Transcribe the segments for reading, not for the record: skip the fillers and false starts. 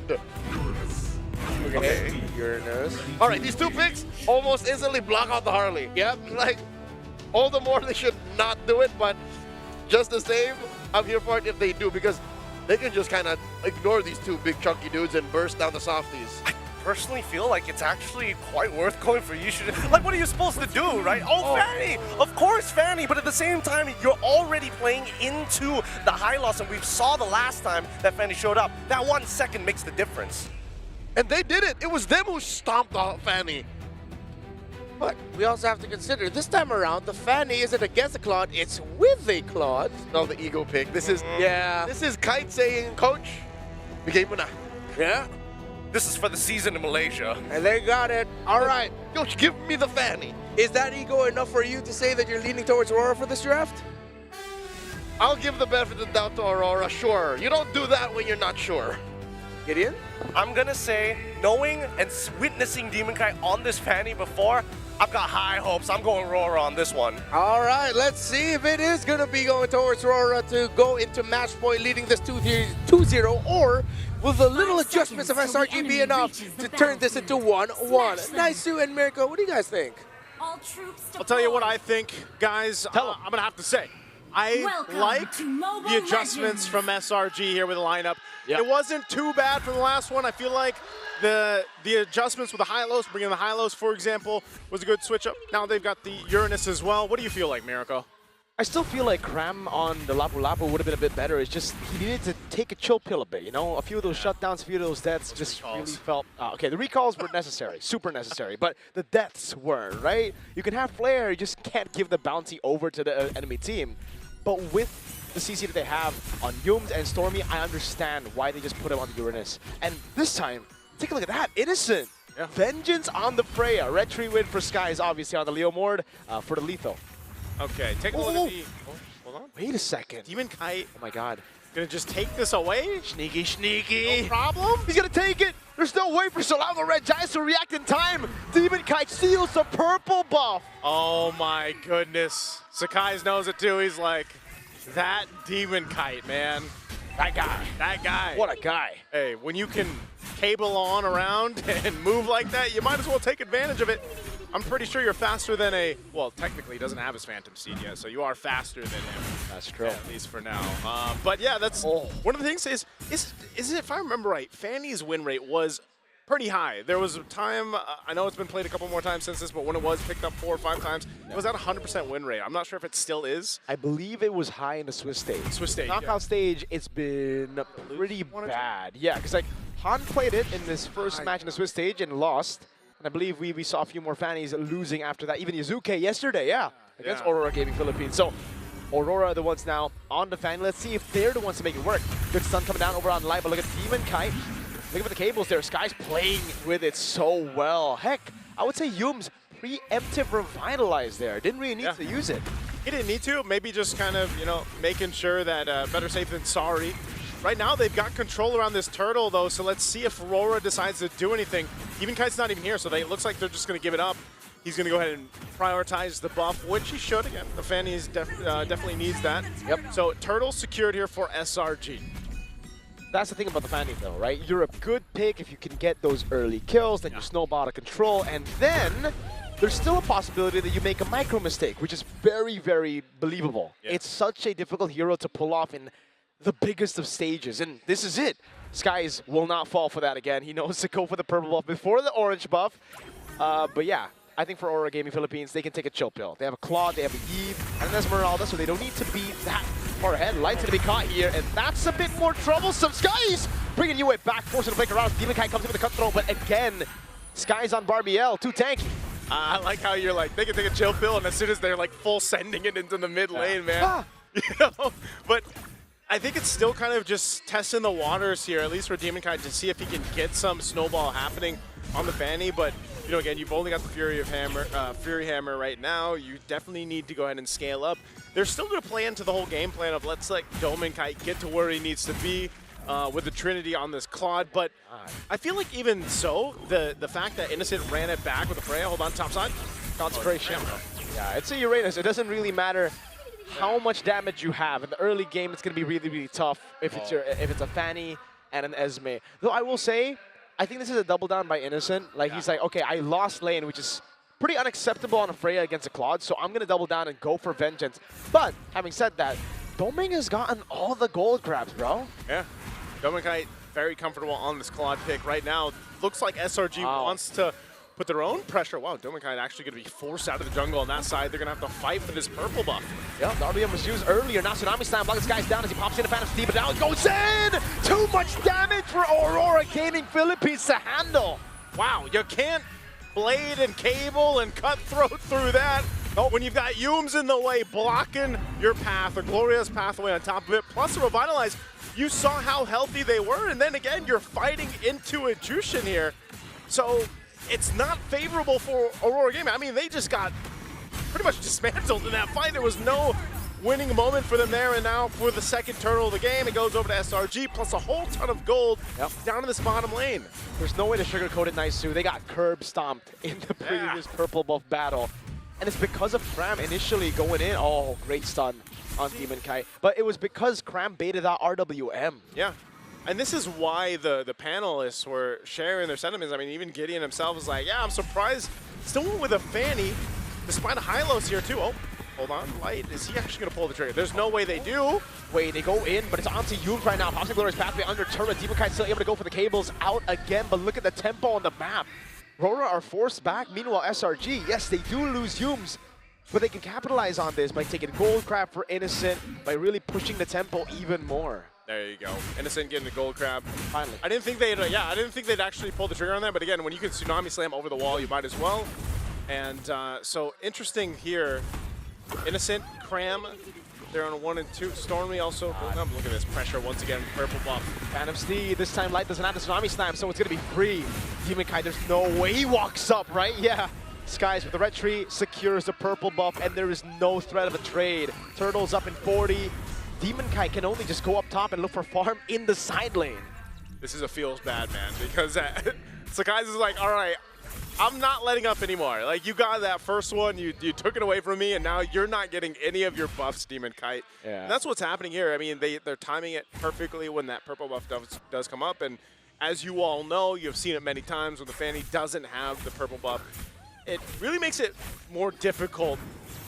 Lord. Okay, Uranus. All right, these two picks almost instantly block out the Harley. Yep, like, all the more they should not do it, but just the same, I'm here for it if they do, because they can just kind of ignore these two big chunky dudes and burst down the softies. I personally feel like it's actually quite worth going for you should. Like, what are you supposed to do, right? Oh, Fanny! Of course, Fanny, but at the same time, you're already playing into the high loss, and we saw the last time that Fanny showed up. That 1 second makes the difference. And they did it. It was them who stomped out Fanny. But we also have to consider, this time around, the Fanny isn't against the Claude, it's with a Claude. No, the ego pick. This is Yeah. This is Kite saying, Coach, bigay mo na. Yeah. This is for the season in Malaysia. And they got it. All right. Coach, give me the Fanny. Is that ego enough for you to say that you're leaning towards Aurora for this draft? I'll give the benefit of the doubt to Aurora, sure. You don't do that when you're not sure. Gideon? I'm gonna say, knowing and witnessing Demon Kite on this Fanny before, I've got high hopes. I'm going RORA on this one. All right, let's see if it is going to be going towards Aurora to go into match point, leading this 2-0, or will the little adjustments of SRG be enough to turn this into 1-1? Naisu and Mirko, what do you guys think? I'll tell you what I think, guys. I'm going to have to say, I like the adjustments from SRG here with the lineup. Yep. It wasn't too bad from the last one. I feel like the adjustments with the high-lows, bringing the high-lows, for example, was a good switch-up. Now they've got the Uranus as well. What do you feel like, Mirko? I still feel like Cram on the Lapu Lapu would have been a bit better. It's just he needed to take a chill pill a bit, you know? A few of those shutdowns, a few of those deaths just really felt... okay, the recalls were necessary, super necessary, but the deaths weren't, right? You can have Flare, you just can't give the bounty over to the enemy team. But with the CC that they have on Yums and Stormy, I understand why they just put him on the Uranus. And this time, take a look at that, Innocent. Yeah. Vengeance on the Freya. Red tree win for Skies, obviously on the Leo Mord for the lethal. Okay, take a look at the... hold on. Wait a second. Demon Kite Oh my god. gonna just take this away? Sneaky, sneaky. No problem? He's gonna take it. There's no way for Solano Red Giants to react in time. Demon Kite steals the purple buff. Oh my goodness. Sakai's knows it too. He's like, that Demon Kite, man. That guy. That guy. What a guy. Hey, when you can cable on around and move like that, you might as well take advantage of it. I'm pretty sure you're faster than a, well, technically he doesn't have his Phantom Seed yet, so you are faster than him. That's true. At least for now. But yeah, that's one of the things is if I remember right, Fanny's win rate was pretty high. There was a time, I know it's been played a couple more times since this, but when it was picked up 4 or 5 times, it was at 100% win rate. I'm not sure if it still is. I believe it was high in the Swiss stage. Swiss stage, Knockout stage, it's been pretty bad. Yeah, because like Han played it in this first match in the Swiss stage and lost. And I believe we saw a few more Fannies losing after that. Even Yuzuke yesterday, against Aurora Gaming Philippines. So Aurora are the ones now on the Fanny. Let's see if they're the ones to make it work. Good stun coming down over on live, but look at Demon Kite. Look at the cables there. Sky's playing with it so well. Heck, I would say Yums preemptive revitalize there. Didn't really need to use it. He didn't need to. Maybe just kind of, you know, making sure that better safe than sorry. Right now, they've got control around this turtle, though, so let's see if Aurora decides to do anything. Even Kite's not even here, so it looks like they're just going to give it up. He's going to go ahead and prioritize the buff, which he should. Again, the Fanny definitely needs that. Yep. So turtle secured here for SRG. That's the thing about the Fanny, though, right? You're a good pick if you can get those early kills, then you snowball out of control, and then there's still a possibility that you make a micro mistake, which is very, very believable. Yeah. It's such a difficult hero to pull off in the biggest of stages, and this is it. Skies will not fall for that again. He knows to go for the purple buff before the orange buff. But yeah, I think for Aurora Gaming Philippines, they can take a chill pill. They have a Claude, they have a Eve, and an Esmeralda, so they don't need to be that far ahead. Light's gonna be caught here, and that's a bit more troublesome. Skies bringing you it back, forcing to break around. Demon Kite comes in with a cutthroat, but again, Skies on Barbiel, too tanky. I like how you're like, they can take a chill pill, and as soon as they're like full sending it into the mid lane, man. You know? But I think it's still kind of just testing the waters here, at least for Demon Kite, to see if he can get some snowball happening on the Fanny. But you know, again, you've only got the Fury Hammer right now. You definitely need to go ahead and scale up. They're still going to play into the whole game plan of let's let Demon Kite get to where he needs to be with the Trinity on this Claude. But I feel like even so, the fact that Innocent ran it back with the Freya, hold on, top side. Consecration. Yeah, it's a Uranus. It doesn't really matter how much damage you have. In the early game, it's going to be really, really tough. If it's a Fanny, and an Esme. Though I will say, I think this is a double down by Innocent. Like, he's like, okay, I lost lane, which is pretty unacceptable on a Freya against a Claude, so I'm going to double down and go for vengeance. But, having said that, Doming has gotten all the gold grabs, bro. Yeah. Dominkite very comfortable on this Claude pick right now. Looks like SRG wants to put their own pressure. Wow, Dominkite actually going to be forced out of the jungle on that side. They're going to have to fight for this purple buff. Yeah, the RBM was used earlier. Now Tsunami Slam blocks this guy's down as he pops in a Phantom Steam, but now it goes in! Too much damage for Aurora Gaming Philippines to handle. Wow, you can't blade and cable and cutthroat through that. Oh, when you've got Yums in the way blocking your path, a glorious pathway on top of it, plus a Revitalize, you saw how healthy they were, and then again, you're fighting into a Jushin here. So it's not favorable for Aurora Gaming. I mean, they just got pretty much dismantled in that fight. There was no winning moment for them there, and now for the second turtle of the game, it goes over to SRG, plus a whole ton of gold down in this bottom lane. There's no way to sugarcoat it, Naisu. They got curb stomped in the previous purple buff battle. And it's because of Cram initially going in. Oh, great stun on Demon Kai. But it was because Cram baited out RWM. Yeah. And this is why the panelists were sharing their sentiments. I mean, even Gideon himself was like, yeah, I'm surprised. Still went with a Fanny, despite a Hylos here too. Oh, hold on, Light. Is he actually going to pull the trigger? There's no way they do. Wait, they go in, but it's onto Yums right now. Possibly Glorious Pathway under turret. Demon Kai still able to go for the cables out again, but look at the tempo on the map. RORA are forced back. Meanwhile, SRG, yes, they do lose Yums, but they can capitalize on this by taking gold crab for Innocent, by really pushing the tempo even more. There you go. Innocent getting the gold crab. Finally. I didn't think they'd actually pull the trigger on that, but again, when you can Tsunami Slam over the wall, you might as well. And so interesting here. Innocent, Cram, they're on a 1 and 2. Stormy also. Look at this pressure once again. Purple buff. Phantom Steed. This time Light doesn't have the Tsunami Slam, so it's going to be free. Demon Kai, there's no way he walks up, right? Yeah. Skies with the red tree secures the purple buff, and there is no threat of a trade. Turtles up in 40. Demon Kai can only just go up top and look for farm in the side lane. This is a feels bad, man, because Sakai's is like, all right, I'm not letting up anymore. Like, you got that first one, you took it away from me, and now you're not getting any of your buffs, Demon Kite. Yeah. And that's what's happening here. I mean, they're timing it perfectly when that purple buff does come up, and as you all know, you've seen it many times when the Fanny doesn't have the purple buff. It really makes it more difficult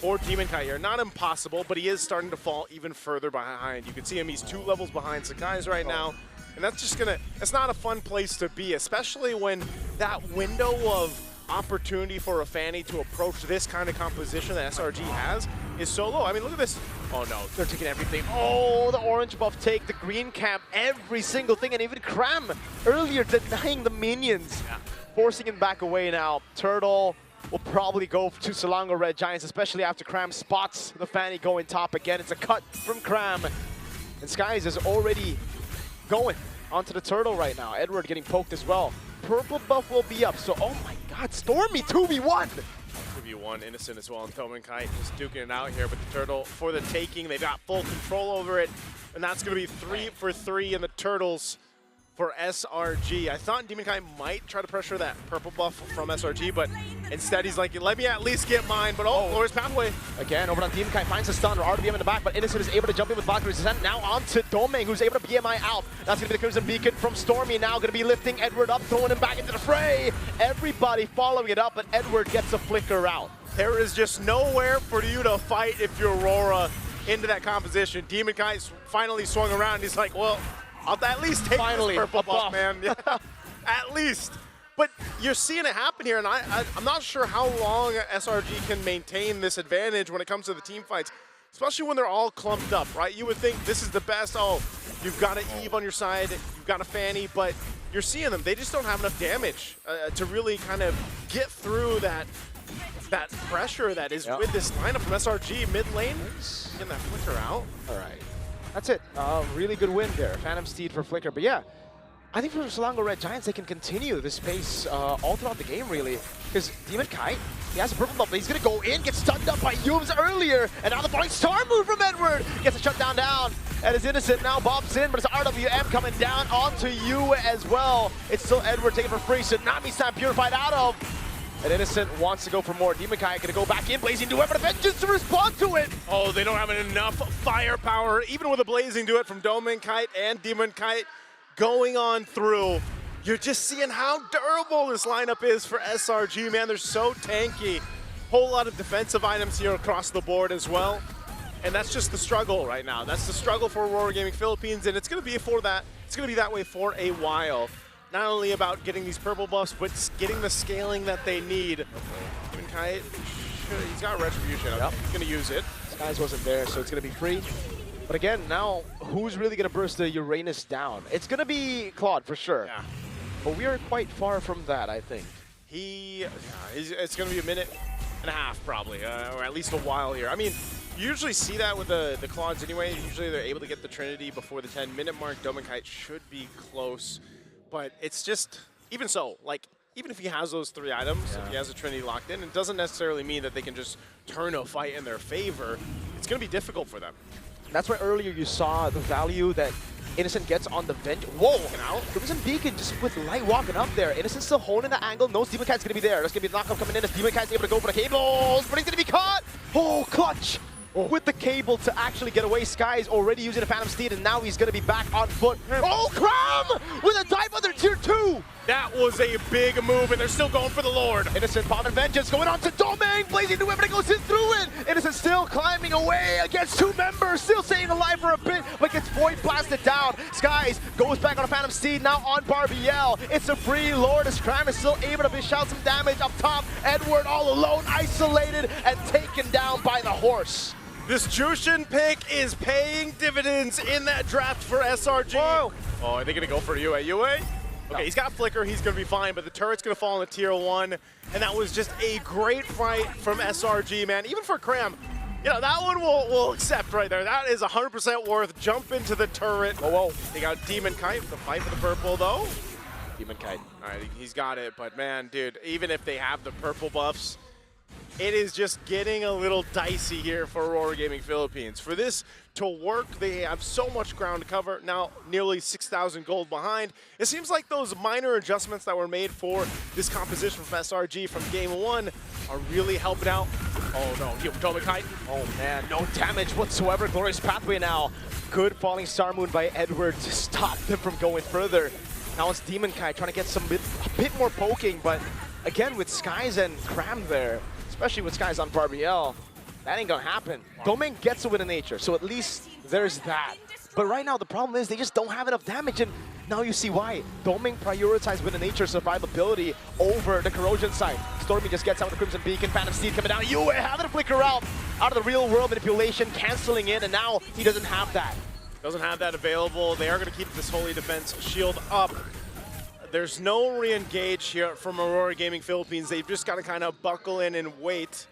for Demon Kite here. Not impossible, but he is starting to fall even further behind. You can see him, he's 2 levels behind Sakai's right now. And that's just it's not a fun place to be, especially when that window of opportunity for a Fanny to approach this kind of composition that SRG has is so low. I mean, look at this. Oh no, They're taking everything. Oh, the orange buff take, the green camp, every single thing, and even Cram earlier denying the minions. Yeah. Forcing him back away now. Turtle will probably go to Selangor Red Giants, especially after Cram spots the Fanny going top again. It's a cut from Cram. And Skies is already going onto the Turtle right now. Edward getting poked as well. Purple buff will be up, so oh my god, Stormy 2v1! 2v1, Innocent as well, and Toman Kite just duking it out here, but the Turtle for the taking. They've got full control over it, and that's going to be 3 for 3 in the Turtles for SRG. I thought Demon Kite might try to pressure that purple buff from SRG, but instead he's like, let me at least get mine, but Glorious Pathway. Again, over on Demon Kite, finds a stun, or RBM in the back, but Innocent is able to jump in with Valkyrie's Descent. Now on to Doming, who's able to BMI out. That's going to be the Crimson Beacon from Stormy, now going to be lifting Edward up, throwing him back into the fray. Everybody following it up, but Edward gets a flicker out. There is just nowhere for you to fight if you're Aurora into that composition. Demon Kite finally swung around, and he's like, well, I'll at least take this purple buff, man. Yeah, at least. But you're seeing it happen here, and I'm not sure how long SRG can maintain this advantage when it comes to the team fights, especially when they're all clumped up, right? You would think this is the best. Oh, you've got an Eve on your side, you've got a Fanny, but you're seeing them. They just don't have enough damage to really kind of get through that pressure that is with this lineup from SRG mid lane. Getting that flicker out. All right. That's it. Really good win there. Phantom Steed for Flicker. But yeah, I think for Selangor Red Giants, they can continue this pace all throughout the game, really. Because Demon Kite, he has a purple buff, but he's going to go in, get stunned up by Yums earlier. And now the Falling Star move from Edward. Gets a shutdown down. And is Innocent now bobs in, but it's RWM coming down onto you as well. It's still Edward taking for free. Tsunami Slam purified out of. And Innocent wants to go for more. Demon Kite gonna go back in, Blazing Duet, but Vengeance to respond to it! Oh, they don't have enough firepower, even with a Blazing Duet from Doming Kite and Demon Kite. going on through. You're just seeing how durable this lineup is for SRG, man. They're so tanky. Whole lot of defensive items here across the board as well. And that's just the struggle right now. That's the struggle for RORA Gaming Philippines, and it's going to be for that. It's going to be that way for a while. Not only about getting these purple buffs, but getting the scaling that they need. Kite, he's got Retribution. Yep. He's going to use it. Skies wasn't there, so it's going to be free. But again, now, who's really going to burst the Uranus down? It's going to be Claude, for sure. Yeah. But we are quite far from that, I think. It's going to be a minute and a half, probably, or at least a while here. I mean, you usually see that with the Claudes anyway. Usually they're able to get the Trinity before the 10-minute mark. Kite should be close, but it's just, even so, like, even if he has those 3 items, if he has a Trinity locked in, it doesn't necessarily mean that they can just turn a fight in their favor. It's going to be difficult for them. That's why earlier you saw the value that Innocent gets on the vent. Whoa! Now, Crimson Beacon just with Light walking up there. Innocent still holding the angle. No Demon Kite's going to be there. There's going to be a knockup coming in as Demon Kite's able to go for the cables, but he's going to be caught! Oh, clutch! With the cable to actually get away. Sky's already using a Phantom Steed, and now he's going to be back on foot. Oh, Cram! With a dive under tier 2! That was a big move, and they're still going for the Lord. Innocent Bomb and Vengeance going on to Domain. Blazing New Weapon goes in through it. Innocent still climbing away against 2 members. Still staying alive for a bit, but gets Void blasted down. Skies goes back on a Phantom Steed, now on Barbiel. It's a free Lord as Cram is still able to dish out some damage up top. Edward all alone, isolated, and taken down by the horse. This Jushin pick is paying dividends in that draft for SRG. Whoa. Oh, are they going to go for UA? UA? Okay, he's got Flicker, he's going to be fine, but the turret's going to fall in the tier 1, and that was just a great fight from SRG, man. Even for Cram, you know, that one we'll accept right there. That is 100% worth. Jump into the turret. Whoa. They got Demon Kite, the fight for the purple, though. Demon Kite. All right, he's got it, but man, dude, even if they have the purple buffs, it is just getting a little dicey here for RORA Gaming Philippines. For this to work, they have so much ground to cover. Now nearly 6,000 gold behind. It seems like those minor adjustments that were made for this composition from SRG from game 1 are really helping out. Oh no, Demon Kite. Oh man, no damage whatsoever. Glorious Pathway now. Good Falling Star Moon by Edward to stop them from going further. Now it's Demon Kite trying to get a bit more poking, but again with Skies and Cram there, especially with Skies on Barbiel, that ain't gonna happen. Domain gets a win in nature, so at least there's that. But right now the problem is they just don't have enough damage, and now you see why. Domain prioritized win in nature survivability over the corrosion side. Stormy just gets out with the Crimson Beacon, Phantom Steed coming down. You having to flicker out of the real world manipulation, canceling in, and now he doesn't have that. Doesn't have that available. They are going to keep this Holy Defense shield up. There's no re-engage here from RORA Gaming Philippines. They've just got to kind of buckle in and wait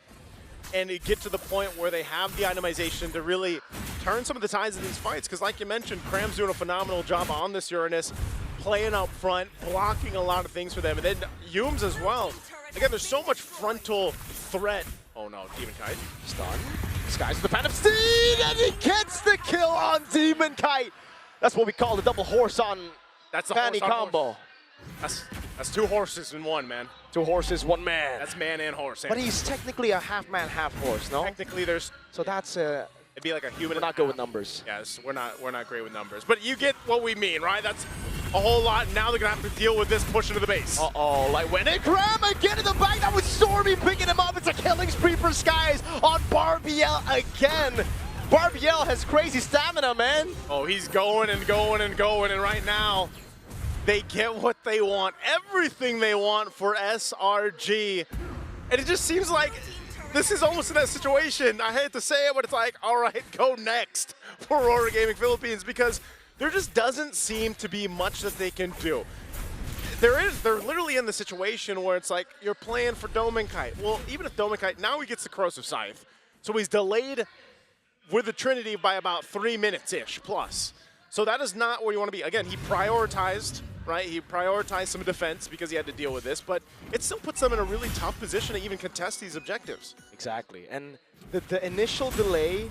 and get to the point where they have the itemization to really turn some of the tides of these fights. Because like you mentioned, Cram's doing a phenomenal job on this Uranus, playing up front, blocking a lot of things for them. And then Humes as well. Again, there's so much frontal threat. Oh no, Demon Kite. Stun. Skies with the Phantom Steed, and he gets the kill on Demon Kite. That's what we call the double horse on That's the Fanny horse on combo. horse. That's 2 horses in 1, man. 2 horses, 1 man. That's man and horse. But he's technically a half man, half horse, no? Technically, there's So that's it'd be like a human. we're not good with numbers. Yes, we're not great with numbers. But you get what we mean, right? That's a whole lot. Now they're gonna have to deal with this push into the base. Uh-oh, like when it Cram again in the back, that was Stormy picking him up. It's a killing spree for Skies on Barbiel again. Barbiel has crazy stamina, man. Oh, he's going and going and going, and right now they get what they want, everything they want for SRG. And it just seems like this is almost in that situation. I hate to say it, but it's like, all right, go next for RORA Gaming Philippines, because there just doesn't seem to be much that they can do. They're literally in the situation where it's like, you're playing for Domain Kite. Well, even if Domain Kite, now he gets the Corrosive Scythe. So he's delayed with the Trinity by about 3 minutes-ish plus. So that is not where you want to be. Again, he prioritized, right? He prioritized some defense because he had to deal with this, but it still puts them in a really tough position to even contest these objectives. Exactly, and the initial delay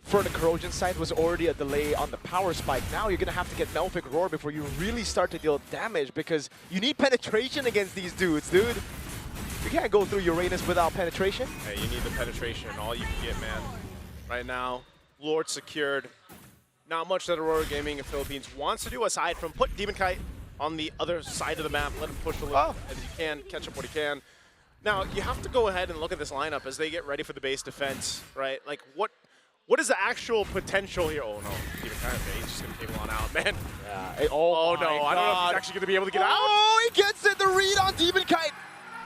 for the corrosion side was already a delay on the power spike. Now you're gonna have to get Melfic Roar before you really start to deal damage, because you need penetration against these dudes, dude. You can't go through Uranus without penetration. Hey, you need the penetration, all you can get, man. Right now, Lord secured. not much that Aurora Gaming Philippines wants to do aside from put Demon Kite on the other side of the map, let him push a little as he can, catch up what he can. Now, you have to go ahead and look at this lineup as they get ready for the base defense, right? Like, what is the actual potential here? Oh, no. Demon Kite, okay, he's just going to cable on out, man. Yeah. Oh, no. I don't know if he's actually going to be able to get out. Oh, he gets it. The read on Demon Kite.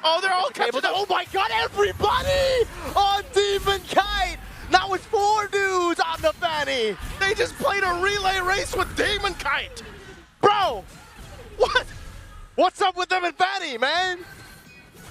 Oh, they're all catching up. Oh my God, everybody on Demon Kite. Now it's 4 dudes on the Fanny. They just played a relay race with Demon Kite. Bro, what? What's up with them and Fanny, man?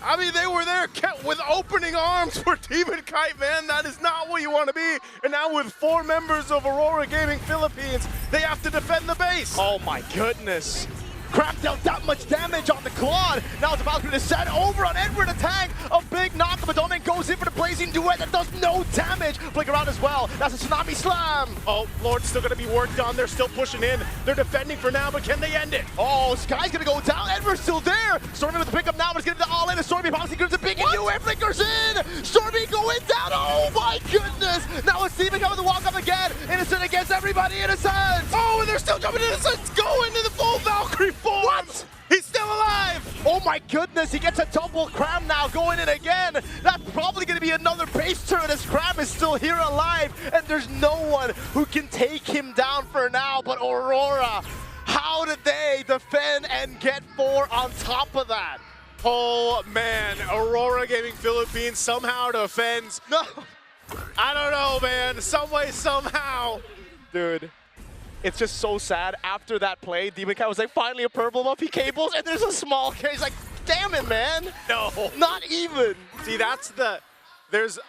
I mean, they were there kept with opening arms for Demon Kite, man. That is not what you want to be. And now with 4 members of Aurora Gaming Philippines, they have to defend the base. Oh my goodness. Crap dealt that much damage on the Claude. Now it's about to descend over on Edward attack. A big knock. The Madonna goes in for the blazing duet that does no damage. Flick around as well. That's a tsunami slam. Oh, Lord's still going to be worked on. They're still pushing in. They're defending for now, but can they end it? Oh, Sky's going to go down. Edward's still there. Stormy with the pickup now, but it's getting the all in. And Stormy bouncing gives a big U and flickers in. Stormy going down. Oh my goodness. Now it's Steven coming to walk up again. Innocent against everybody. Innocent. Oh, and they're still coming Innocent's going to the full Valkyrie form. What? He's still alive. Oh my goodness, he gets a double Cram now going in again. That's probably going to be another base turn as Cram is still here alive. And there's no one who can take him down for now but Aurora. How did they defend and get 4 on top of that? Oh man, Aurora Gaming Philippines somehow defends. No. I don't know, man. Some way, somehow. Dude. It's just so sad. After that play, Demon Kite was like, finally a purple buff. He cables, and there's a small case. Like, damn it, man. No. Not even. See, that's the... There's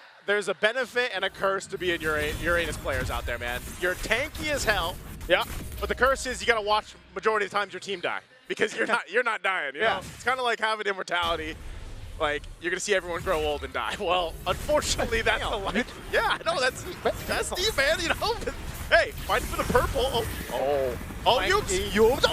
a benefit and a curse to being Uranus players out there, man. You're tanky as hell. Yeah. But the curse is you got to watch majority of the times your team die. Because you're not dying, you know? It's kind of like having immortality. Like, you're going to see everyone grow old and die. Well, unfortunately, that's the life. Yeah, I know, that's deep, man, you know? Hey, fighting for the purple. Oh, Yukes. You was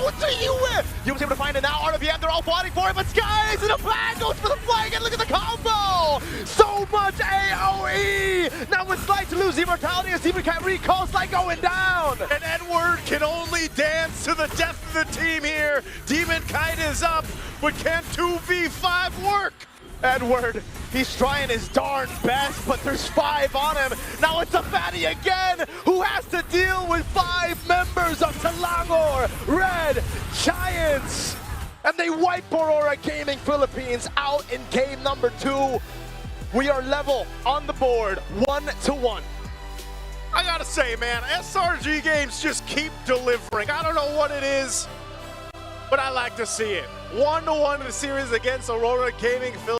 able to find it now. RWM, they're all fighting for it, but Skies in a flag goes for the flag, and look at the combo! So much AoE! Now it's Slight to lose immortality as Demon Kite recalls Slight going down! And Edward can only dance to the death of the team here. Demon Kite is up, but can 2v5 work? Edward, he's trying his darn best, but there's 5 on him. Now it's a fatty again, who has to deal with 5 members of Selangor Red Giants. And they wipe Aurora Gaming Philippines out in game number 2. We are level on the board, 1-1. I gotta say, man, SRG games just keep delivering. I don't know what it is, but I like to see it. 1-1 in the series against Aurora Gaming Philippines.